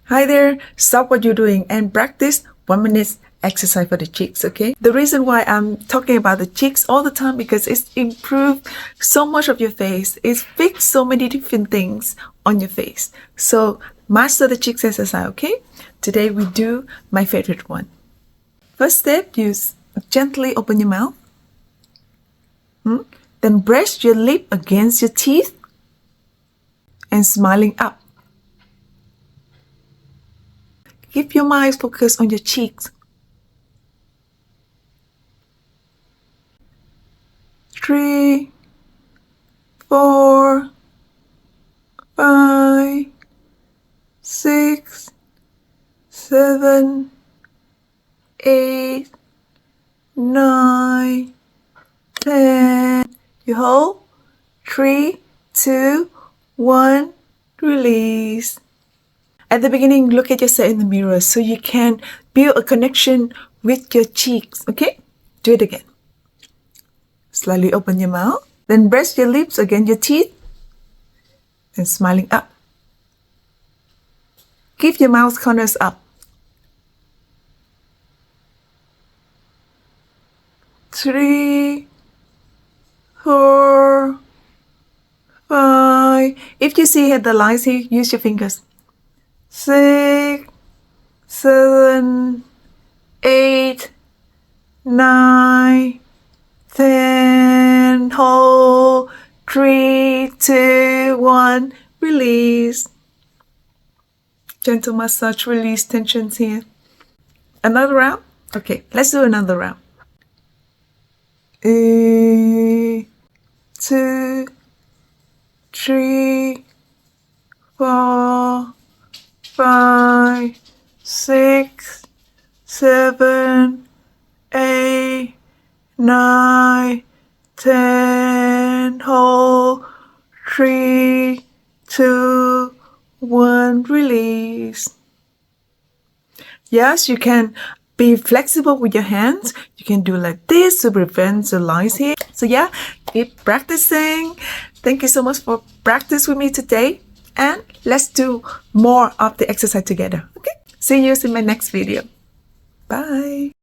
Hi there, stop what you're doing and practice 1 minute exercise for the cheeks, okay? The reason why I'm talking about the cheeks all the time because it's improved so much of your face. It's fixed so many different things on your face. So master the cheeks exercise, okay? Today we do my favorite one. First step, you gently open your mouth. Then brush your lip against your teeth and smiling up. Keep your mind focused on your cheeks. 3, 4, 5, 6, 7, 8, 9, 10. You hold. 3, 2, 1. Release. At the beginning, look at yourself in the mirror so you can build a connection with your cheeks, okay? Do it again. Slightly open your mouth. Then brush your lips against your teeth and smiling up. Keep your mouth corners up. 3, 4, 5. If you see the lines here, use your fingers. 6, 7, 8, 9, 10. Hold. 3, 2, 1. Release. Gentle massage, release tensions here. Another round? Okay, let's do another round. 2, 3, 4, 5, 6, 7, 8, 9, 10. Hold. 3, 2, 1. Release. Yes, you can be flexible with your hands. You can do like this to prevent the lines here. So yeah, keep practicing. Thank you so much for practice with me today. And let's do more of the exercise together. Okay? See you in my next video. Bye.